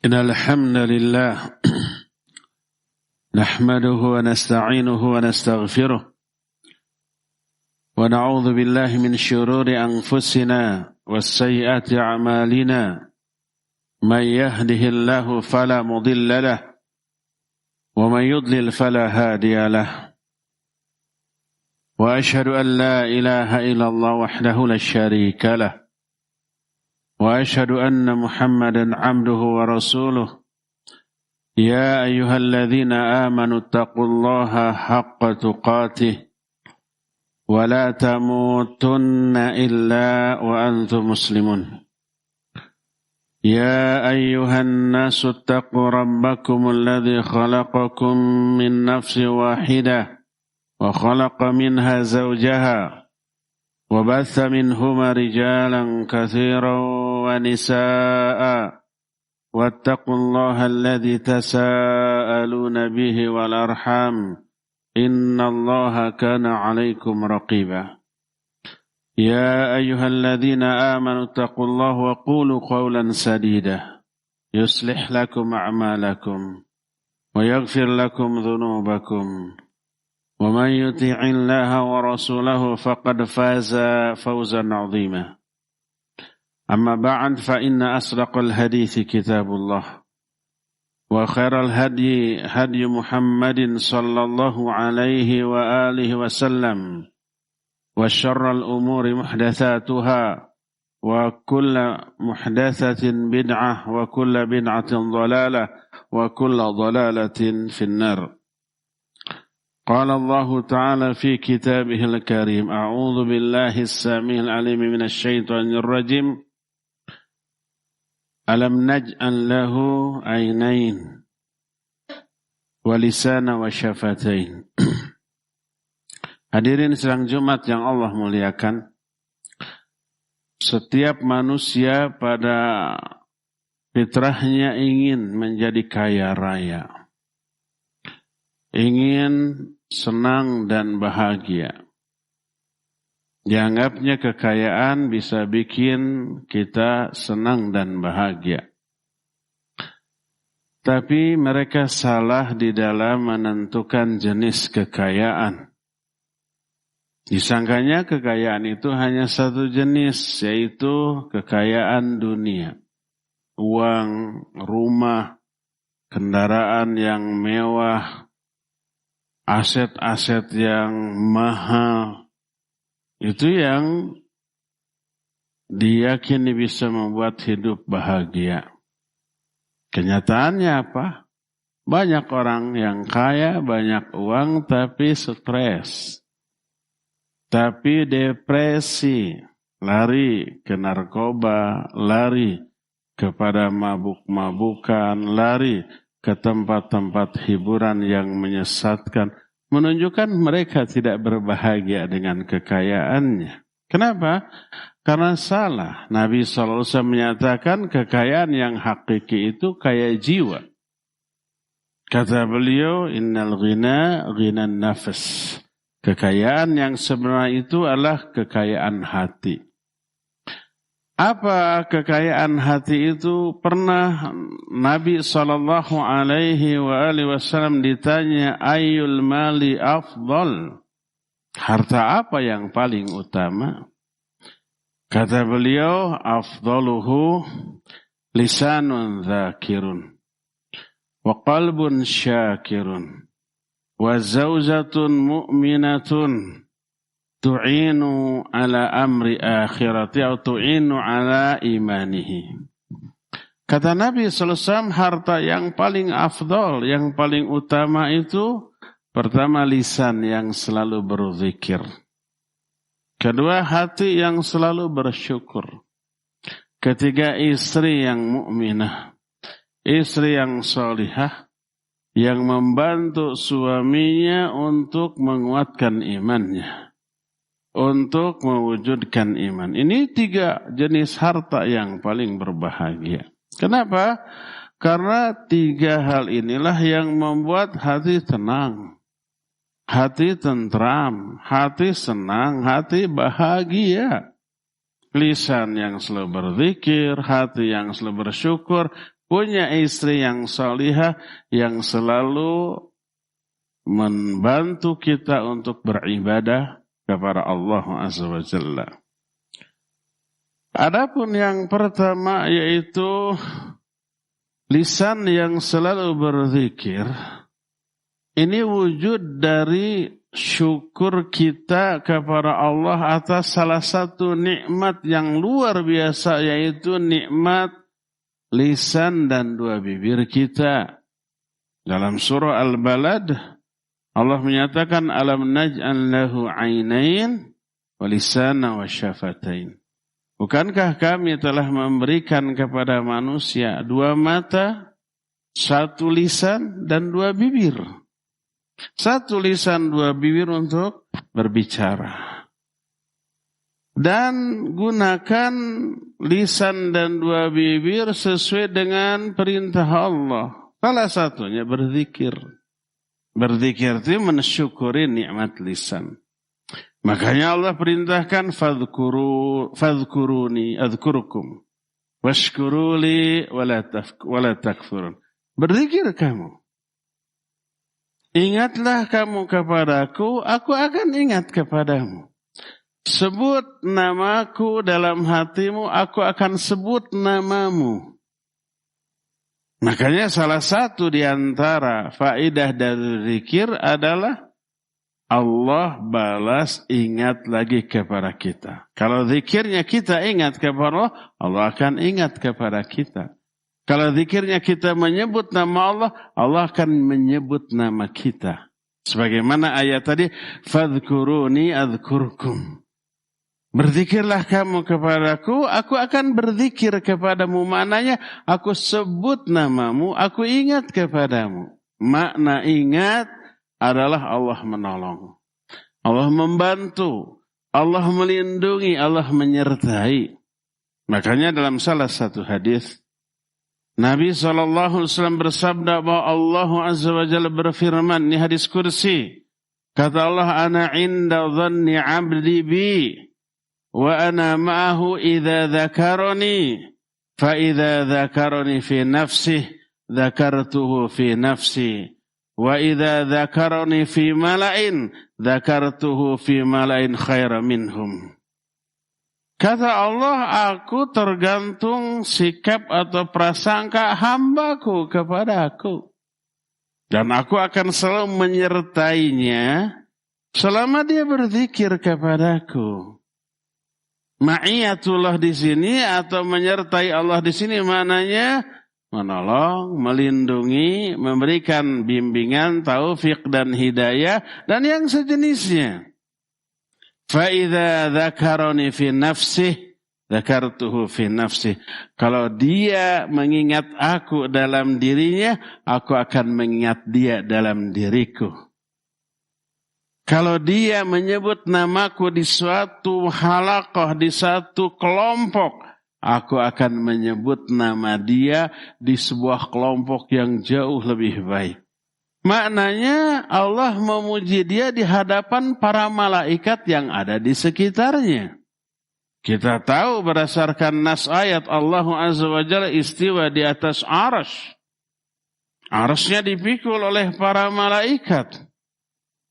إن الحمد لله نحمده ونستعينه ونستغفره ونعوذ بالله من شرور أنفسنا والسيئات أعمالنا من يهده الله فلا مضل له ومن يضلل فلا هادي له وأشهد أن لا إله إلا الله وحده لا شريك له وأشهد أن محمدا عبده ورسوله يا أيها الذين آمنوا اتقوا الله حق تقاته ولا تموتن إلا وأنتم مسلمون يا أيها الناس اتقوا ربكم الذي خلقكم من نفس واحدة وخلق منها زوجها وبث منهما رجالا كثيرا ونساء واتقوا الله الذي تساءلون به والأرحام إن الله كان عليكم رقيبا يا أيها الذين آمنوا اتقوا الله وقولوا قولا سديدا يصلح لكم أعمالكم ويغفر لكم ذنوبكم ومن يطع الله ورسوله فقد فاز فوزا عظيما أما بعد فإن أصدق الحديث كتاب الله وخير الهدي هدي محمد صلى الله عليه وآله وسلم وشر الأمور محدثاتها وكل محدثة بدعة وكل بدعة ضلالة وكل ضلالة في النار. قال الله تعالى في كتابه الكريم أعوذ بالله السميع العليم من الشيطان الرجيم ألم نجعل له عينين ولسانا وشفتين. Hadirin sidang Jumat yang Allah muliakan, setiap manusia pada fitrahnya ingin menjadi kaya raya, ingin senang dan bahagia. Dianggapnya kekayaan bisa bikin kita senang dan bahagia. Tapi mereka salah di dalam menentukan jenis kekayaan. Disangkanya kekayaan itu hanya satu jenis, yaitu kekayaan dunia. Uang, rumah, kendaraan yang mewah, aset-aset yang mahal, itu yang diyakini bisa membuat hidup bahagia. Kenyataannya apa? Banyak orang yang kaya, banyak uang, tapi stres, tapi depresi, lari ke narkoba, lari kepada mabuk-mabukan, lari ke tempat-tempat hiburan yang menyesatkan, menunjukkan mereka tidak berbahagia dengan kekayaannya. Kenapa? Karena salah. Nabi SAW menyatakan kekayaan yang hakiki itu kaya jiwa. Kata beliau, innal ghina ghinan nafs. Kekayaan yang sebenarnya itu adalah kekayaan hati. Apa kekayaan hati itu? Pernah Nabi SAW ditanya, ayyul mali afdal? Harta apa yang paling utama? Kata beliau, afdaluhu lisanun dzakirun wa qalbun syakirun wa zawjatun mu'minatun tu'inu ala amri akhirati atau tu'inu ala imanihi. Kata Nabi SAW, harta yang paling afdal, yang paling utama itu pertama lisan yang selalu berzikir. Kedua hati yang selalu bersyukur. Ketiga istri yang mukminah, istri yang salihah, yang membantu suaminya untuk menguatkan imannya, untuk mewujudkan iman. Ini 3 jenis harta yang paling berbahagia. Kenapa? Karena 3 hal inilah yang membuat hati tenang, hati tentram, hati senang, hati bahagia. Lisan yang selalu berzikir, hati yang selalu bersyukur, punya istri yang salihah yang selalu membantu kita untuk beribadah kepada Allah Azza wa Jalla. Adapun yang pertama yaitu lisan yang selalu berzikir. Ini wujud dari syukur kita kepada Allah atas salah satu nikmat yang luar biasa, yaitu nikmat lisan dan dua bibir kita. Dalam surah Al-Balad Allah menyatakan alam naj'al lahu 'ainain wa lisanan wa syafatain. Bukankah kami telah memberikan kepada manusia dua mata, satu lisan dan dua bibir. Satu lisan, dua bibir untuk berbicara. Dan gunakan lisan dan dua bibir sesuai dengan perintah Allah. Salah satunya berzikir. Berzikir itu mensyukuri nikmat lisan. Makanya Allah perintahkan fadhkuruni adzkurukum washkuruli wala takfurun. Berzikir kamu. Ingatlah kamu kepadaku, aku akan ingat kepadamu. Sebut namaku dalam hatimu, aku akan sebut namamu. Makanya salah satu di antara faedah dari zikir adalah Allah balas ingat lagi kepada kita. Kalau zikirnya kita ingat kepada Allah, Allah akan ingat kepada kita. Kalau zikirnya kita menyebut nama Allah, Allah akan menyebut nama kita. Sebagaimana ayat tadi, fadhkuruni adzkurkum. Berzikirlah kamu kepadaku, aku akan berzikir kepadamu. Maknanya, aku sebut namamu, aku ingat kepadamu. Makna ingat adalah Allah menolong, Allah membantu, Allah melindungi, Allah menyertai. Makanya dalam salah satu hadis Nabi SAW bersabda bahwa Allah Azza wa Jalla berfirman, ini hadis kursi, kata Allah, ana inda dhanni abdi bi wa ana ma'ahu idza dzakarani fa idza dzakarani fi nafsihi dzakartuhu fi nafsi. Wa idza dzakarani fi mala'in dzakartuhu fi mala'in khairan minhum. Kata Allah, aku tergantung sikap atau prasangka hambaku kepada aku. Dan aku akan selalu menyertainya selama dia berzikir kepadaku. Ma'iyatullah di sini atau menyertai Allah di sini maknanya menolong, melindungi, memberikan bimbingan, taufik dan hidayah dan yang sejenisnya. Fa idza dzakarani fi nafsihi dzakartuhu fi nafsihi. Kalau dia mengingat aku dalam dirinya, aku akan mengingat dia dalam diriku. Kalau dia menyebut namaku di suatu halaqah, di satu kelompok, aku akan menyebut nama dia di sebuah kelompok yang jauh lebih baik. Maknanya Allah memuji dia di hadapan para malaikat yang ada di sekitarnya. Kita tahu berdasarkan nas ayat Allah Azza wa Jalla istiwa di atas arsy. Arsynya dipikul oleh para malaikat.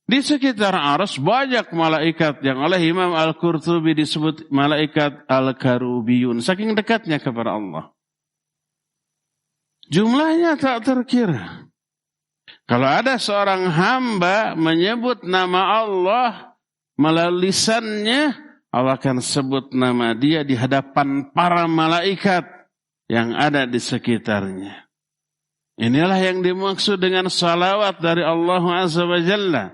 Di sekitar arsy banyak malaikat yang oleh Imam Al-Qurtubi disebut malaikat Al-Karubiyun. Saking dekatnya kepada Allah. Jumlahnya tak terkira. Kalau ada seorang hamba menyebut nama Allah melalui lisannya, Allah akan sebut nama dia di hadapan para malaikat yang ada di sekitarnya. Inilah yang dimaksud dengan salawat dari Allah Azza wa Jalla.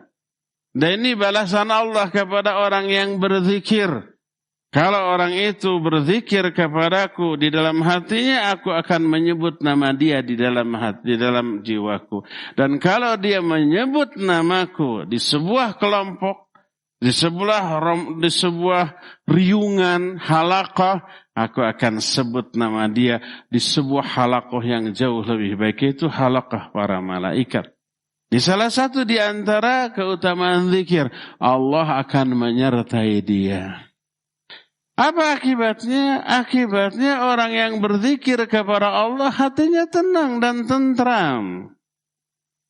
Dan ini balasan Allah kepada orang yang berzikir. Kalau orang itu berzikir kepadaku di dalam hatinya, aku akan menyebut nama dia di dalam hati, di dalam jiwaku. Dan kalau dia menyebut namaku di sebuah kelompok, di sebuah riungan halaqah, aku akan sebut nama dia di sebuah halaqah yang jauh lebih baik, itu halaqah para malaikat. Di salah satu di antara keutamaan zikir, Allah akan menyertai dia. Apa akibatnya? Akibatnya orang yang berzikir kepada Allah hatinya tenang dan tentram.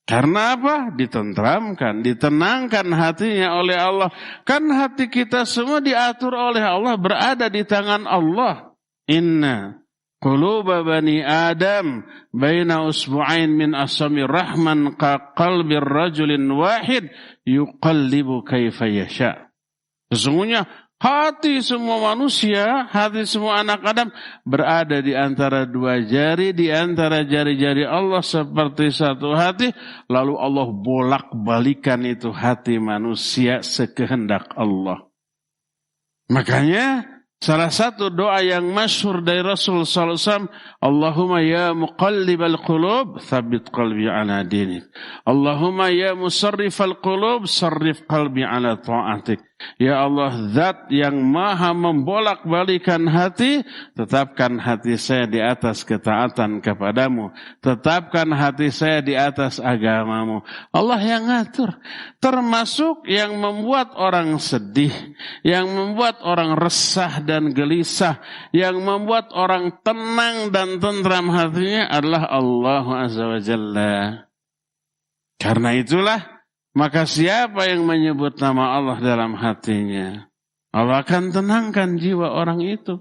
Karena apa? Ditentramkan, ditenangkan hatinya oleh Allah. Kan hati kita semua diatur oleh Allah, berada di tangan Allah. Inna quluba bani Adam baina usbu'ain min asamir rahman ka qalbir rajulin wahid yuqallibu kaifa yasha. Sesungguhnya hati semua manusia, hati semua anak Adam berada di antara dua jari, di antara jari-jari Allah seperti satu hati. Lalu Allah bolak-balikan itu hati manusia sekehendak Allah. Makanya salah satu doa yang masyhur dari Rasul sallallahu alaihi wasallam, Allahumma ya muqallibal qulub, tsabbit qalbi ala dinik. Allahumma ya musarrifal qulub, sarrif qalbi ala ta'atik. Ya Allah, zat yang maha membolak-balikan hati, tetapkan hati saya di atas ketaatan kepadamu. Tetapkan hati saya di atas agamamu. Allah yang ngatur. Termasuk yang membuat orang sedih, yang membuat orang resah dan gelisah, yang membuat orang tenang dan tentram hatinya adalah Allah Azza wa Jalla. Karena itulah, maka siapa yang menyebut nama Allah dalam hatinya, Allah akan tenangkan jiwa orang itu.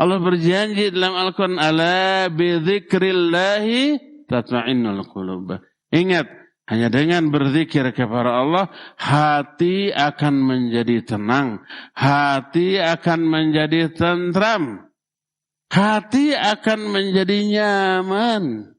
Allah berjanji dalam Al-Quran, ala bidzikrillahi tatma'innul qulub. Ingat, hanya dengan berzikir kepada Allah, hati akan menjadi tenang, hati akan menjadi tentram, hati akan menjadi nyaman.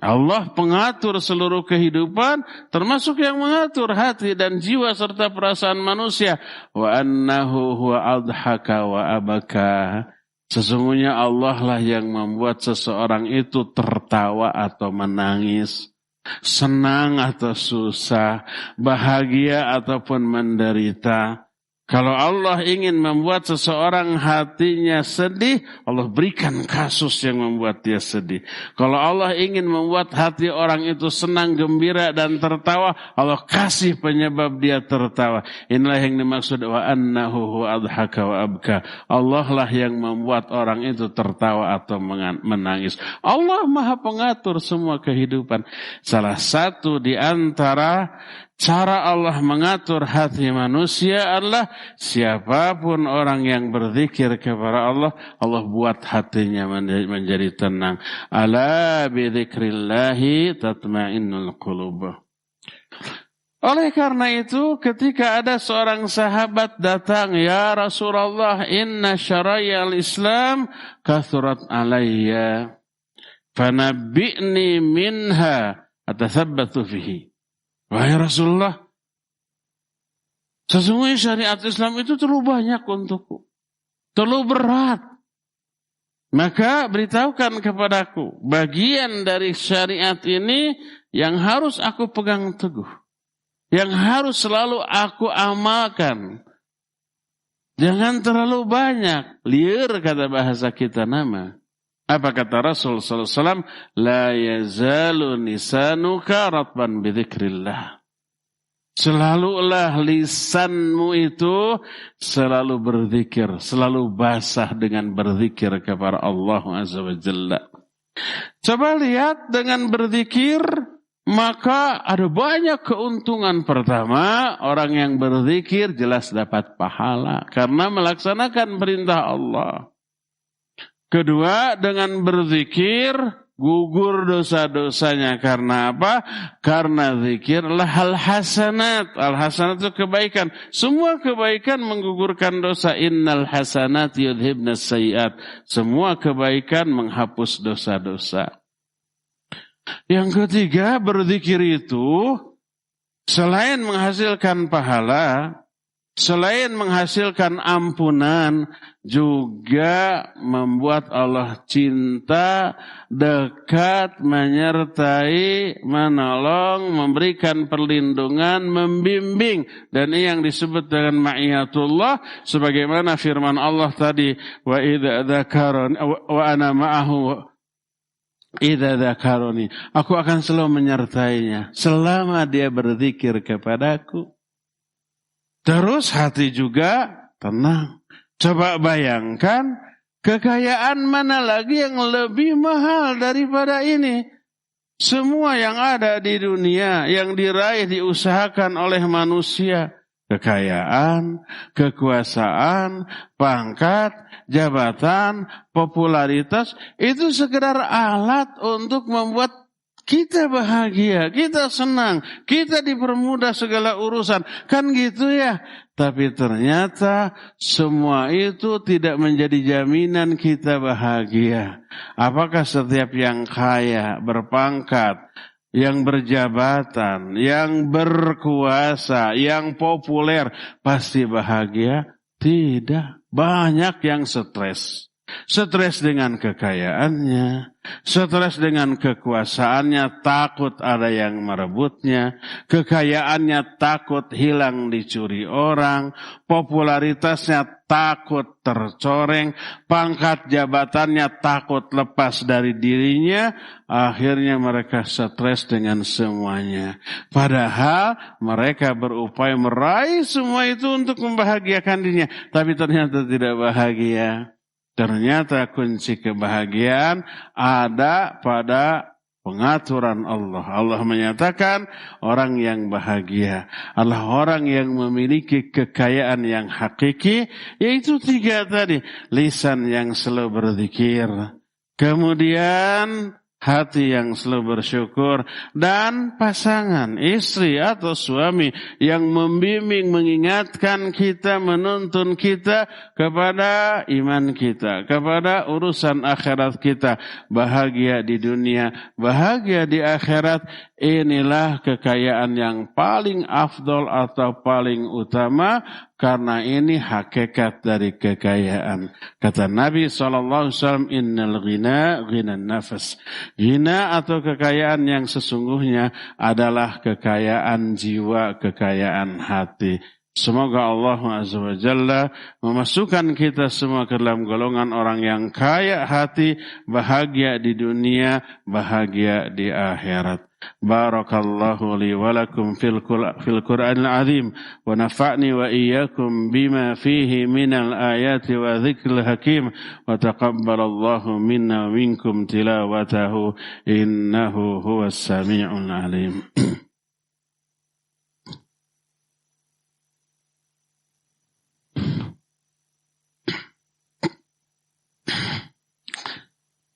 Allah pengatur seluruh kehidupan, termasuk yang mengatur hati dan jiwa serta perasaan manusia. Wa annahu huwa adhaka wa abaka. Sesungguhnya Allah lah yang membuat seseorang itu tertawa atau menangis, senang atau susah, bahagia ataupun menderita. Kalau Allah ingin membuat seseorang hatinya sedih, Allah berikan kasus yang membuat dia sedih. Kalau Allah ingin membuat hati orang itu senang, gembira dan tertawa, Allah kasih penyebab dia tertawa. Inilah yang dimaksud wa annahu huwa adhaka wa abka. Allah lah yang membuat orang itu tertawa atau menangis. Allah Maha pengatur semua kehidupan. Salah satu di antara cara Allah mengatur hati manusia adalah siapapun orang yang berzikir kepada Allah, Allah buat hatinya menjadi tenang. Ala bidzikrillahi tatma'innul qulub. Oleh karena itu, ketika ada seorang sahabat datang, ya Rasulullah, inna syara'iyal Islam kathurat alayya, fanabbi'ni minha atathabbatu fihi. Wahai Rasulullah, sesungguhnya syariat Islam itu terlalu banyak untukku, terlalu berat. Maka beritahukan kepadaku bagian dari syariat ini yang harus aku pegang teguh, yang harus selalu aku amalkan. Jangan terlalu banyak, liar kata bahasa kita nama. Apa kata Rasul sallallahu alaihi wasallam? La yazalu lisanuka ratban bidzikrillah. Selalulah lisanmu itu selalu berzikir, selalu basah dengan berzikir kepada Allah Azza wa Jalla. Coba lihat, dengan berzikir maka ada banyak keuntungan. Pertama, orang yang berzikir jelas dapat pahala karena melaksanakan perintah Allah. Kedua, dengan berzikir gugur dosa-dosanya. Karena apa? Karena zikirlah al-hasanat. Al-hasanat itu kebaikan. Semua kebaikan menggugurkan dosa. Innal hasanat yudhibnas sayyiat. Semua kebaikan menghapus dosa-dosa. Yang ketiga, berzikir itu selain menghasilkan pahala, selain menghasilkan ampunan, juga membuat Allah cinta, dekat, menyertai, menolong, memberikan perlindungan, membimbing. Dan ini yang disebut dengan ma'iyatullah, sebagaimana firman Allah tadi, wa idza dzakarani wa ana ma'ahu idza dzakarani. Aku akan selalu menyertainya selama dia berzikir kepadaku. Terus hati juga tenang. Coba bayangkan, kekayaan mana lagi yang lebih mahal daripada ini? Semua yang ada di dunia, yang diraih, diusahakan oleh manusia, kekayaan, kekuasaan, pangkat, jabatan, popularitas, itu sekedar alat untuk membuat kita bahagia, kita senang, kita dipermudah segala urusan. Kan gitu ya. Tapi ternyata semua itu tidak menjadi jaminan kita bahagia. Apakah setiap yang kaya, berpangkat, yang berjabatan, yang berkuasa, yang populer pasti bahagia? Tidak. Banyak yang stres. Stres dengan kekayaannya, stres dengan kekuasaannya, takut ada yang merebutnya, kekayaannya takut hilang dicuri orang, popularitasnya takut tercoreng, pangkat jabatannya takut lepas dari dirinya, akhirnya mereka stres dengan semuanya. Padahal mereka berupaya meraih semua itu untuk membahagiakan dirinya, tapi ternyata tidak bahagia. Ternyata kunci kebahagiaan ada pada pengaturan Allah. Allah menyatakan orang yang bahagia adalah orang yang memiliki kekayaan yang hakiki, yaitu 3 tadi. Lisan yang selalu berzikir, kemudian hati yang selalu bersyukur, dan pasangan, istri atau suami yang membimbing, mengingatkan kita, menuntun kita kepada iman kita, kepada urusan akhirat kita. Bahagia di dunia, bahagia di akhirat. Inilah kekayaan yang paling afdol atau paling utama, karena ini hakikat dari kekayaan. Kata Nabi SAW, innal ghina ghinan nafas. Ghina atau kekayaan yang sesungguhnya adalah kekayaan jiwa, kekayaan hati. Semoga Allah Azza wa Jalla memasukkan kita semua ke dalam golongan orang yang kaya hati, bahagia di dunia, bahagia di akhirat. Barakallahu li wa lakum fil Qur'anil azim wa nafa'ni wa iyyakum bima fihi minal ayati wa dzikril hakim wa taqabbalallahu minna wa minkum tilawatahu innahu huwas sami'ul alim.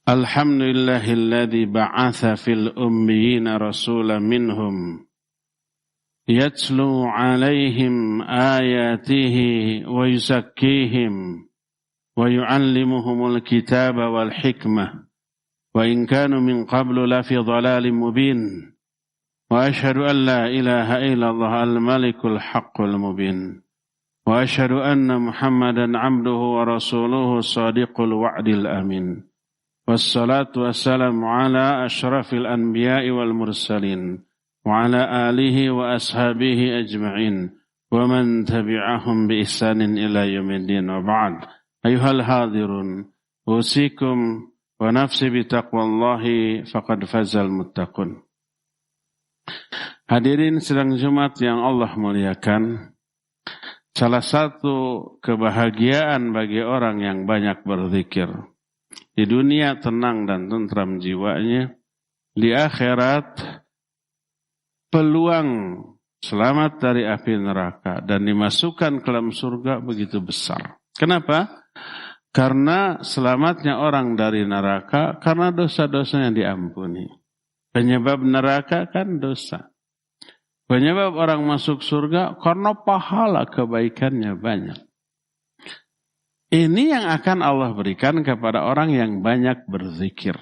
Alhamdulillahilladzi ba'atha fil ummiyin rasulan minhum yatlu 'alaihim ayatihi wa yuzakkihim wa yu'allimuhumul kitaba wal hikmah wa in kanu min qablu lafi dhalalin mubin wa asyhadu an la ilaha illallah al-malikul haqqul mubin wa asyhadu anna Muhammadan 'abduhu wa rasuluhu shadiqul wa'dil amin. Wassalatu wassalamu ala ashrafil anbiya'i wal mursalin wa ala alihi wa ashabihi ajma'in wa man tabi'ahum bi ihsanin ila yaumiddin wa ba'd. Ayuhal hadirun, usikum wa nafsi bi taqwallahi faqad fazal muttaqun. Hadirin sidang Jumat yang Allah muliakan, salah satu kebahagiaan bagi orang yang banyak berzikir, di dunia tenang dan tentram jiwanya, di akhirat peluang selamat dari api neraka dan dimasukkan ke dalam surga begitu besar. Kenapa? Karena selamatnya orang dari neraka karena dosa-dosanya diampuni. Penyebab neraka kan dosa. Penyebab orang masuk surga karena pahala kebaikannya banyak. Ini yang akan Allah berikan kepada orang yang banyak berzikir.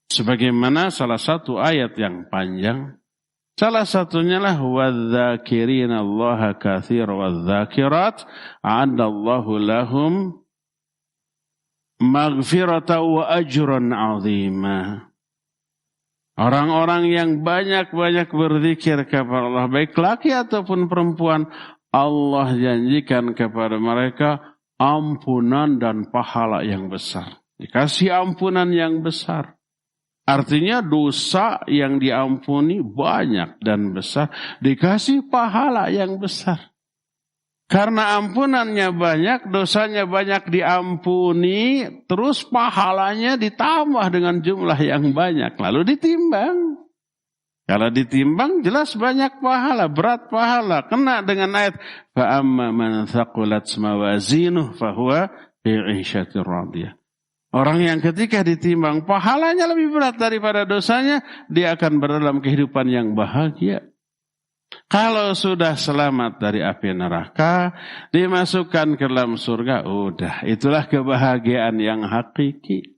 Sebagaimana salah satu ayat yang panjang, salah satunya lah wadzakirina Allaha katsiran wadzakirat a'adallahu lahum maghfiratan wa ajran 'azima. Orang-orang yang banyak-banyak berzikir kepada Allah, baik laki ataupun perempuan, Allah janjikan kepada mereka ampunan dan pahala yang besar. Dikasih ampunan yang besar. Artinya dosa yang diampuni banyak dan besar. Dikasih pahala yang besar. Karena ampunannya banyak, dosanya banyak diampuni, terus pahalanya ditambah dengan jumlah yang banyak. Lalu ditimbang. Kalau ditimbang jelas banyak pahala, berat pahala. Kena dengan ayat, فَأَمَّا مَنْ ثَقُلَتْ مَوَازِينُهُ فَهُوَ فِي عِيشَةٍ رَاضِيَةٍ. Orang yang ketika ditimbang pahalanya lebih berat daripada dosanya, dia akan berada dalam kehidupan yang bahagia. Kalau sudah selamat dari api neraka, dimasukkan ke dalam surga, udah, itulah kebahagiaan yang hakiki.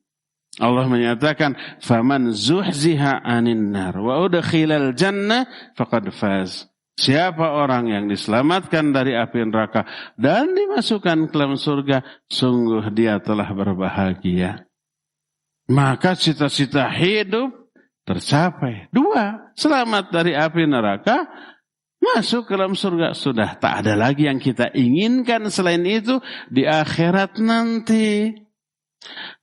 Allah menyatakan, "Faman zuhziha 'anil nar wa udkhilal jannah faqad faz." Siapa orang yang diselamatkan dari api neraka dan dimasukkan ke dalam surga, sungguh dia telah berbahagia. Maka cita-cita hidup tercapai. 2, selamat dari api neraka, masuk ke dalam surga. Sudah tak ada lagi yang kita inginkan selain itu di akhirat nanti.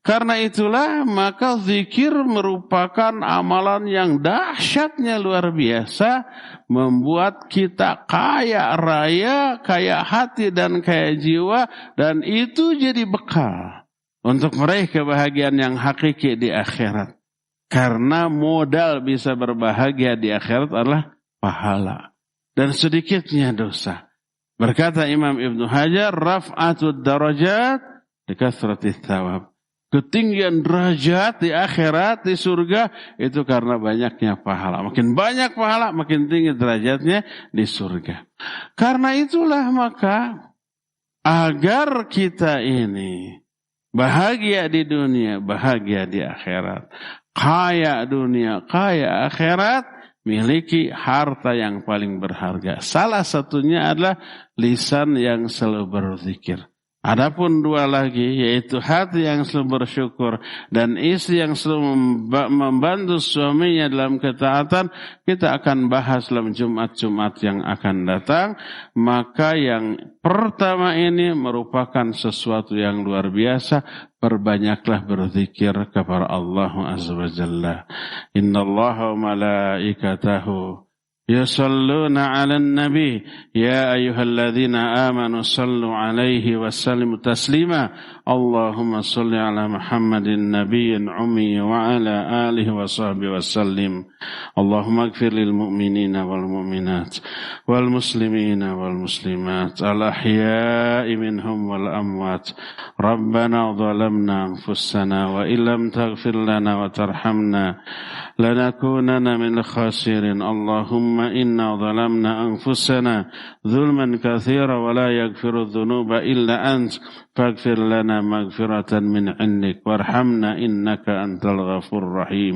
Karena itulah maka zikir merupakan amalan yang dahsyatnya luar biasa, membuat kita kaya raya, kaya hati dan kaya jiwa, dan itu jadi bekal untuk meraih kebahagiaan yang hakiki di akhirat. Karena modal bisa berbahagia di akhirat adalah pahala dan sedikitnya dosa. Berkata Imam Ibnu Hajar, raf'atud darajat bikasratis thawab. Ketinggian derajat di akhirat, di surga, itu karena banyaknya pahala. Makin banyak pahala, makin tinggi derajatnya di surga. Karena itulah maka, agar kita ini bahagia di dunia, bahagia di akhirat. Kaya dunia, kaya akhirat, miliki harta yang paling berharga. Salah satunya adalah lisan yang selalu berzikir. Adapun 2 lagi, yaitu hati yang selalu bersyukur dan istri yang selalu membantu suaminya dalam ketaatan, kita akan bahas dalam Jumat-Jumat yang akan datang. Maka yang pertama ini merupakan sesuatu yang luar biasa. Perbanyaklah berzikir kepada Allah Azza wa Jalla. Innallaha wa malaikatahu يصلون على النبي يا أيها الذين آمنوا صلوا عليه وسلموا تسليما اللهم صل على محمد النبي الأمي وعلى آله وصحبه وسلم اللهم اغفر للمؤمنين والمؤمنات والمسلمين والمسلمات الأحياء منهم والأموات ربنا ظلمنا أنفسنا وإن لم تغفر لنا وترحمنا لنكونن من الخاسرين اللهم إنا ظلمنا أنفسنا ظلما كثيرا ولا يغفر الذنوب إلا أنت فاغفر لنا مغفرة من عندك وارحمنا إنك أنت الغفور الرحيم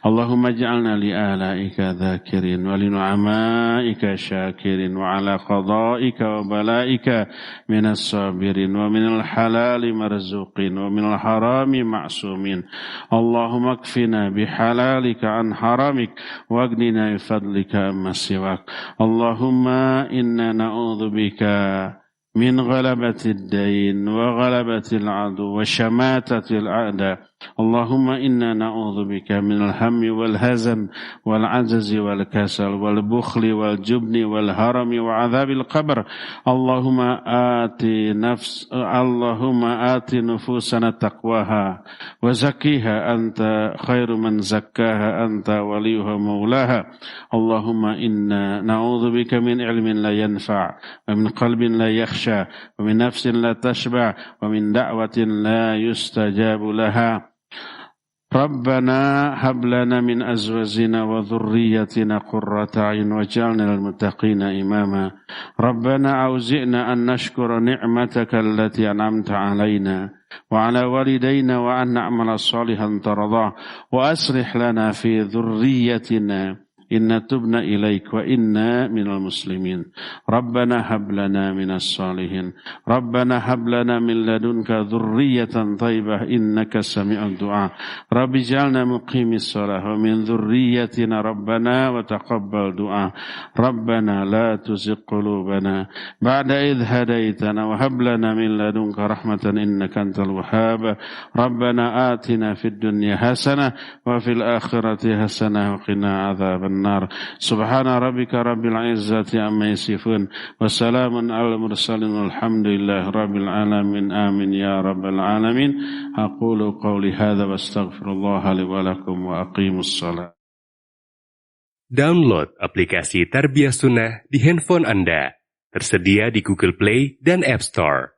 اللهم اجعلنا لآلائك ذاكرين ولنعمائك شاكرين وعلى قضائك وبلائك من الصابرين ومن الحلال مرزوقين ومن الحرام معصومين اللهم اكفنا بحلالك عن حرامك واغننا بفضلك عما سواك اللهم إنا نعوذ بك من غلبة الدين وغلبة العدو وشماتة الأعداء اللهم إنا نعوذ بك من الهم والهزن والعجز والكسل والبخل والجبن والهرم وعذاب القبر اللهم آت نفوسنا تقواها وزكيها أنت خير من زكاها أنت وليها مولاها اللهم إنا نعوذ بك من علم لا ينفع ومن قلب لا يخشى ومن نفس لا تشبع ومن دعوة لا يستجاب لها ربنا هب لنا من أزواجنا وذريتنا قرة أعين واجعلنا للمتقين إماما ربنا أوزعنا أن نشكر نعمتك التي أنعمت علينا وعلى والدينا وأن نعمل صالحا ترضاه وأصلح لنا في ذريتنا إنا تبنا إليك وإنا من المسلمين ربنا هب لنا من الصالحين ربنا هب لنا من لدنك ذرية طيبة إنك سميع الدعاء رب اجعلنا مقيم الصلاة ومن ذريتنا ربنا وتقبل دعاء ربنا لا تزغ قلوبنا بعد إذ هديتنا وهب لنا من لدنك رحمة إنك أنت الوهاب ربنا آتنا في الدنيا حسنة وفي الآخرة حسنة وقنا عذاب النار النار سبحان ربك رب العزة عما يصفون وسلام على المرسلين والحمد لله رب العالمين آمين يا رب العالمين أقول قولي هذا واستغفر الله لي ولكم وأقيموا الصلاة. Download aplikasi Tarbiyah Sunnah di handphone Anda. Tersedia di Google Play dan App Store.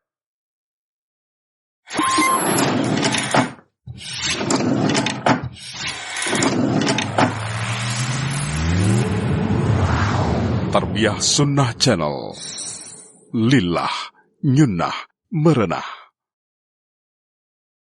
Tarbiyah Sunnah Channel. Lillah, nyunnah, merenah.